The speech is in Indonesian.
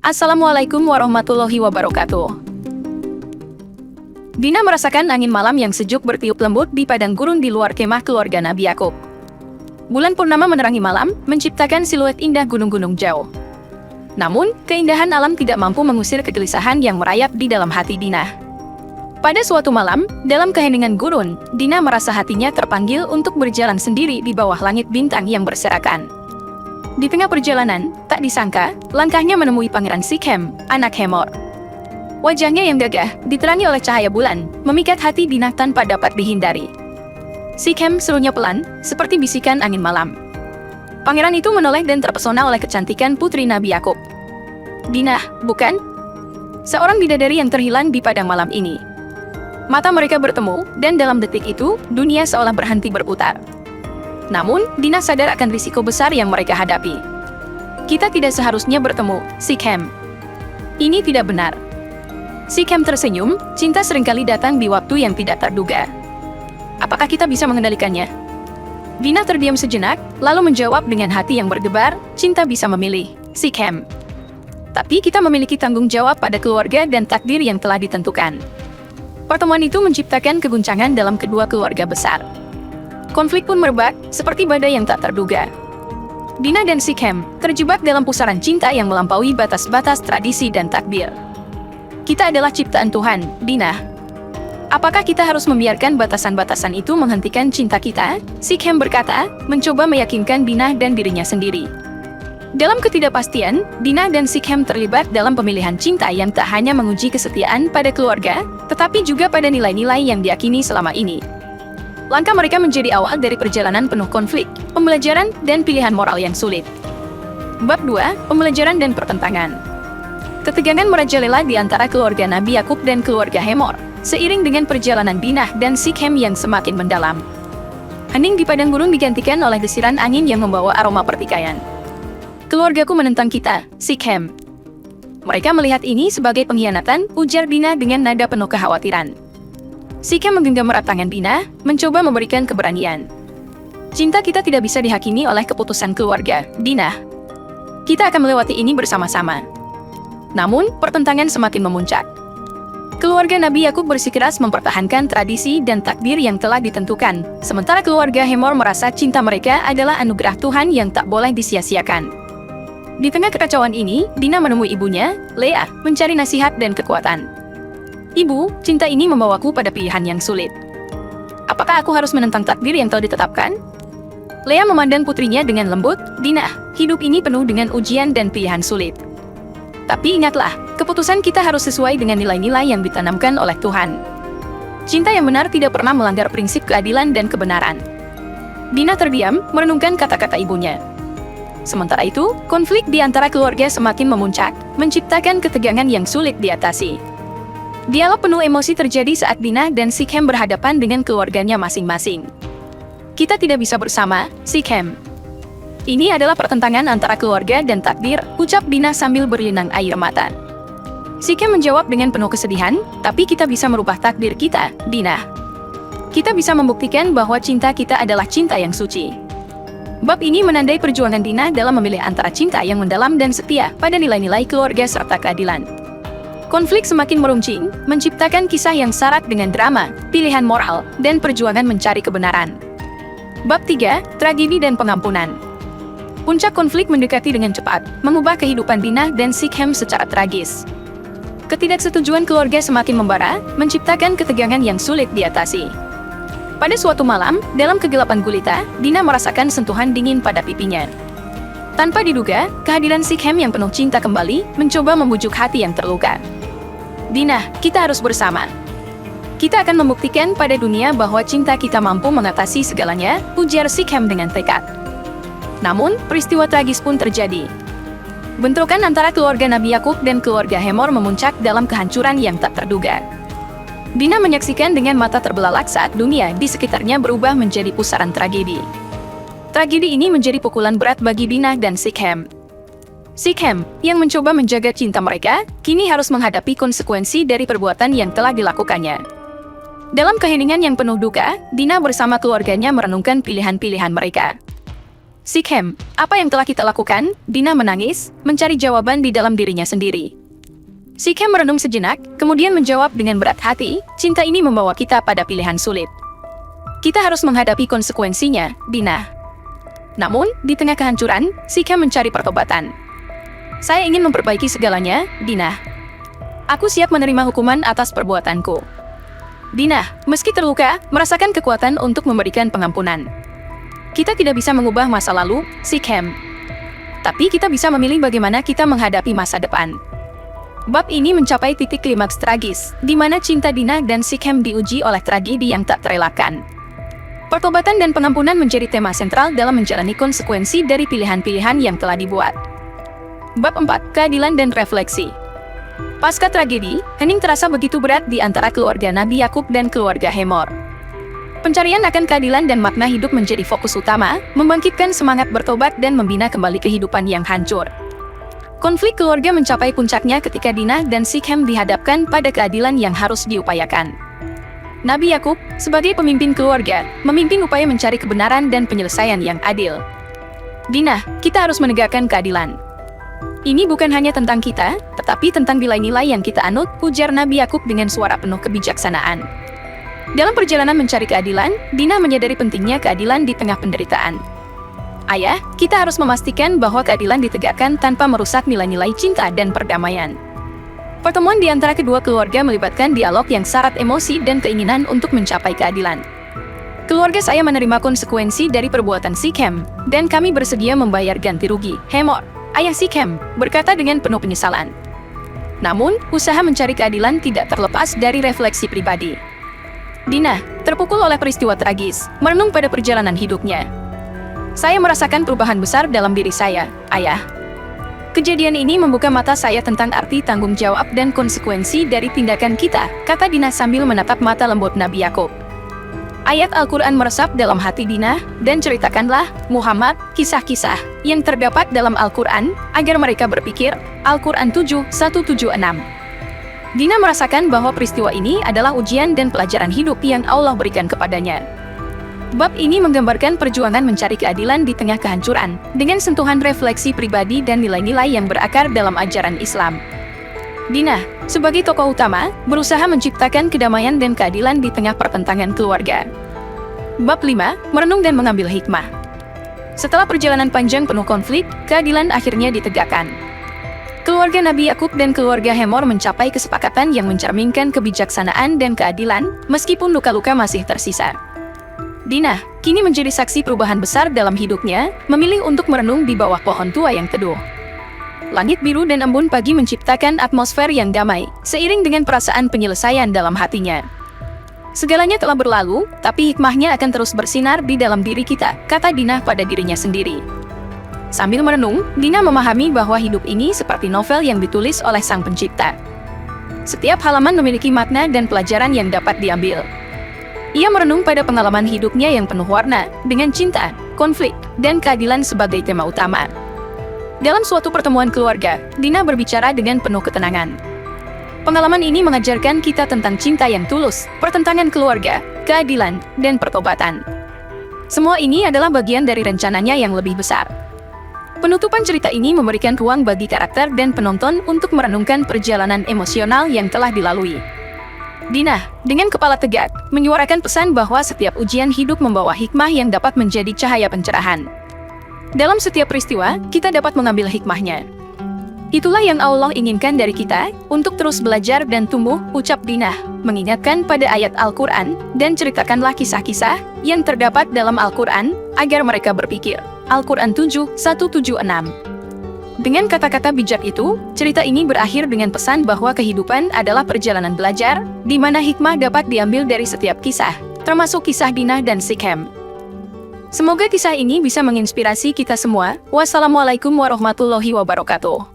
Assalamualaikum warahmatullahi wabarakatuh. Dina merasakan angin malam yang sejuk bertiup lembut di padang gurun di luar kemah keluarga Nabi Yakub. Bulan purnama menerangi malam, menciptakan siluet indah gunung-gunung jauh. Namun, keindahan alam tidak mampu mengusir kegelisahan yang merayap di dalam hati Dina. Pada suatu malam, dalam keheningan gurun, Dina merasa hatinya terpanggil untuk berjalan sendiri di bawah langit bintang yang berserakan. Di tengah perjalanan, tak disangka, langkahnya menemui Pangeran Sikhem, anak Hemor. Wajahnya yang gagah, diterangi oleh cahaya bulan, memikat hati Dina tanpa dapat dihindari. Sikhem, serunya pelan, seperti bisikan angin malam. Pangeran itu menoleh dan terpesona oleh kecantikan putri Nabi Yakub. Dina, bukan? Seorang bidadari yang terhilang di padang malam ini. Mata mereka bertemu, dan dalam detik itu, dunia seolah berhenti berputar. Namun, Dina sadar akan risiko besar yang mereka hadapi. Kita tidak seharusnya bertemu, Sikhem. Ini tidak benar. Sikhem tersenyum, cinta seringkali datang di waktu yang tidak terduga. Apakah kita bisa mengendalikannya? Dina terdiam sejenak, lalu menjawab dengan hati yang berdebar, cinta bisa memilih, Sikhem. Tapi kita memiliki tanggung jawab pada keluarga dan takdir yang telah ditentukan. Pertemuan itu menciptakan keguncangan dalam kedua keluarga besar. Konflik pun merebak, seperti badai yang tak terduga. Dina dan Sikhem terjebak dalam pusaran cinta yang melampaui batas-batas tradisi dan takdir. Kita adalah ciptaan Tuhan, Dina. Apakah kita harus membiarkan batasan-batasan itu menghentikan cinta kita? Sikhem berkata, mencoba meyakinkan Dina dan dirinya sendiri. Dalam ketidakpastian, Dina dan Sikhem terlibat dalam pemilihan cinta yang tak hanya menguji kesetiaan pada keluarga, tetapi juga pada nilai-nilai yang diyakini selama ini. Langkah mereka menjadi awal dari perjalanan penuh konflik, pembelajaran, dan pilihan moral yang sulit. Bab 2, Pembelajaran dan Pertentangan. Ketegangan merajalela di antara keluarga Nabi Yakub dan keluarga Hemor, seiring dengan perjalanan Dina dan Sikhem yang semakin mendalam. Hening di padang gurun digantikan oleh desiran angin yang membawa aroma pertikaian. Keluargaku menentang kita, Sikhem. Mereka melihat ini sebagai pengkhianatan, ujar Dina dengan nada penuh kekhawatiran. Sikhem menggenggam erat tangan Dina, mencoba memberikan keberanian. Cinta kita tidak bisa dihakimi oleh keputusan keluarga, Dina. Kita akan melewati ini bersama-sama. Namun, pertentangan semakin memuncak. Keluarga Nabi Yakub bersikeras mempertahankan tradisi dan takdir yang telah ditentukan, sementara keluarga Hemor merasa cinta mereka adalah anugerah Tuhan yang tak boleh disia-siakan. Di tengah kekacauan ini, Dina menemui ibunya, Leah, mencari nasihat dan kekuatan. Ibu, cinta ini membawaku pada pilihan yang sulit. Apakah aku harus menentang takdir yang telah ditetapkan? Leah memandang putrinya dengan lembut, Dina, hidup ini penuh dengan ujian dan pilihan sulit. Tapi ingatlah, keputusan kita harus sesuai dengan nilai-nilai yang ditanamkan oleh Tuhan. Cinta yang benar tidak pernah melanggar prinsip keadilan dan kebenaran. Dina terdiam, merenungkan kata-kata ibunya. Sementara itu, konflik di antara keluarga semakin memuncak, menciptakan ketegangan yang sulit diatasi. Dialog penuh emosi terjadi saat Dina dan Sikhem berhadapan dengan keluarganya masing-masing. Kita tidak bisa bersama, Sikhem. Ini adalah pertentangan antara keluarga dan takdir, ucap Dina sambil berlinang air mata. Sikhem menjawab dengan penuh kesedihan, tapi kita bisa merubah takdir kita, Dina. Kita bisa membuktikan bahwa cinta kita adalah cinta yang suci. Bab ini menandai perjuangan Dina dalam memilih antara cinta yang mendalam dan setia pada nilai-nilai keluarga serta keadilan. Konflik semakin meruncing, menciptakan kisah yang syarat dengan drama, pilihan moral, dan perjuangan mencari kebenaran. Bab 3, Tragedi dan Pengampunan. Puncak konflik mendekati dengan cepat, mengubah kehidupan Dina dan Sikhem secara tragis. Ketidaksetujuan keluarga semakin membara, menciptakan ketegangan yang sulit diatasi. Pada suatu malam, dalam kegelapan gulita, Dina merasakan sentuhan dingin pada pipinya. Tanpa diduga, kehadiran Sikhem yang penuh cinta kembali, mencoba membujuk hati yang terluka. Dina, kita harus bersama. Kita akan membuktikan pada dunia bahwa cinta kita mampu mengatasi segalanya, ujar Sikhem dengan tekad. Namun, peristiwa tragis pun terjadi. Bentrokan antara keluarga Nabi Yakub dan keluarga Hemor memuncak dalam kehancuran yang tak terduga. Dina menyaksikan dengan mata terbelalak saat dunia di sekitarnya berubah menjadi pusaran tragedi. Tragedi ini menjadi pukulan berat bagi Dina dan Sikhem. Sikhem, yang mencoba menjaga cinta mereka, kini harus menghadapi konsekuensi dari perbuatan yang telah dilakukannya. Dalam keheningan yang penuh duka, Dina bersama keluarganya merenungkan pilihan-pilihan mereka. Sikhem, apa yang telah kita lakukan? Dinah menangis, mencari jawaban di dalam dirinya sendiri. Sikhem merenung sejenak, kemudian menjawab dengan berat hati, cinta ini membawa kita pada pilihan sulit. Kita harus menghadapi konsekuensinya, Dinah. Namun, di tengah kehancuran, Sikhem mencari pertobatan. Saya ingin memperbaiki segalanya, Dinah. Aku siap menerima hukuman atas perbuatanku. Dinah, meski terluka, merasakan kekuatan untuk memberikan pengampunan. Kita tidak bisa mengubah masa lalu, Sikhem. Tapi kita bisa memilih bagaimana kita menghadapi masa depan. Bab ini mencapai titik klimaks tragis, di mana cinta Dinah dan Sikhem diuji oleh tragedi yang tak terelakkan. Pertobatan dan pengampunan menjadi tema sentral dalam menjalani konsekuensi dari pilihan-pilihan yang telah dibuat. Bab 4. Keadilan dan refleksi. Pasca tragedi, hening terasa begitu berat di antara keluarga Nabi Yakub dan keluarga Hemor. Pencarian akan keadilan dan makna hidup menjadi fokus utama, membangkitkan semangat bertobat dan membina kembali kehidupan yang hancur. Konflik keluarga mencapai puncaknya ketika Dinah dan Sikhem dihadapkan pada keadilan yang harus diupayakan. Nabi Yakub, sebagai pemimpin keluarga, memimpin upaya mencari kebenaran dan penyelesaian yang adil. Dinah, kita harus menegakkan keadilan. Ini bukan hanya tentang kita, tetapi tentang nilai-nilai yang kita anut, ujar Nabi Yakub dengan suara penuh kebijaksanaan. Dalam perjalanan mencari keadilan, Dinah menyadari pentingnya keadilan di tengah penderitaan. Ayah, kita harus memastikan bahwa keadilan ditegakkan tanpa merusak nilai-nilai cinta dan perdamaian. Pertemuan di antara kedua keluarga melibatkan dialog yang syarat emosi dan keinginan untuk mencapai keadilan. Keluarga saya menerima konsekuensi dari perbuatan Sikhem, dan kami bersedia membayar ganti rugi, Hemor, ayah Sikhem, berkata dengan penuh penyesalan. Namun, usaha mencari keadilan tidak terlepas dari refleksi pribadi. Dinah, terpukul oleh peristiwa tragis, merenung pada perjalanan hidupnya. Saya merasakan perubahan besar dalam diri saya, ayah. Kejadian ini membuka mata saya tentang arti tanggung jawab dan konsekuensi dari tindakan kita, kata Dinah sambil menatap mata lembut Nabi Yakub. Ayat Al-Quran meresap dalam hati Dinah, dan ceritakanlah, Muhammad, kisah-kisah yang terdapat dalam Al-Quran, agar mereka berpikir, Al-Quran 7:176. Dinah merasakan bahwa peristiwa ini adalah ujian dan pelajaran hidup yang Allah berikan kepadanya. Bab ini menggambarkan perjuangan mencari keadilan di tengah kehancuran, dengan sentuhan refleksi pribadi dan nilai-nilai yang berakar dalam ajaran Islam. Dinah, sebagai tokoh utama, berusaha menciptakan kedamaian dan keadilan di tengah pertentangan keluarga. Bab 5. Merenung dan mengambil hikmah. Setelah perjalanan panjang penuh konflik, keadilan akhirnya ditegakkan. Keluarga Nabi Yakub dan keluarga Hemor mencapai kesepakatan yang mencerminkan kebijaksanaan dan keadilan, meskipun luka-luka masih tersisa. Dinah, kini menjadi saksi perubahan besar dalam hidupnya, memilih untuk merenung di bawah pohon tua yang teduh. Langit biru dan embun pagi menciptakan atmosfer yang damai, seiring dengan perasaan penyelesaian dalam hatinya. Segalanya telah berlalu, tapi hikmahnya akan terus bersinar di dalam diri kita, kata Dinah pada dirinya sendiri. Sambil merenung, Dinah memahami bahwa hidup ini seperti novel yang ditulis oleh Sang Pencipta. Setiap halaman memiliki makna dan pelajaran yang dapat diambil. Ia merenung pada pengalaman hidupnya yang penuh warna, dengan cinta, konflik, dan keadilan sebagai tema utama. Dalam suatu pertemuan keluarga, Dinah berbicara dengan penuh ketenangan. Pengalaman ini mengajarkan kita tentang cinta yang tulus, pertentangan keluarga, keadilan, dan pertobatan. Semua ini adalah bagian dari rencananya yang lebih besar. Penutupan cerita ini memberikan ruang bagi karakter dan penonton untuk merenungkan perjalanan emosional yang telah dilalui. Dinah, dengan kepala tegak, menyuarakan pesan bahwa setiap ujian hidup membawa hikmah yang dapat menjadi cahaya pencerahan. Dalam setiap peristiwa, kita dapat mengambil hikmahnya. Itulah yang Allah inginkan dari kita, untuk terus belajar dan tumbuh, ucap Dinah, mengingatkan pada ayat Al-Quran, dan ceritakanlah kisah-kisah yang terdapat dalam Al-Quran, agar mereka berpikir. Al-Quran 7:176. Dengan kata-kata bijak itu, cerita ini berakhir dengan pesan bahwa kehidupan adalah perjalanan belajar, di mana hikmah dapat diambil dari setiap kisah, termasuk kisah Dinah dan Sikhem. Semoga kisah ini bisa menginspirasi kita semua. Wassalamualaikum warahmatullahi wabarakatuh.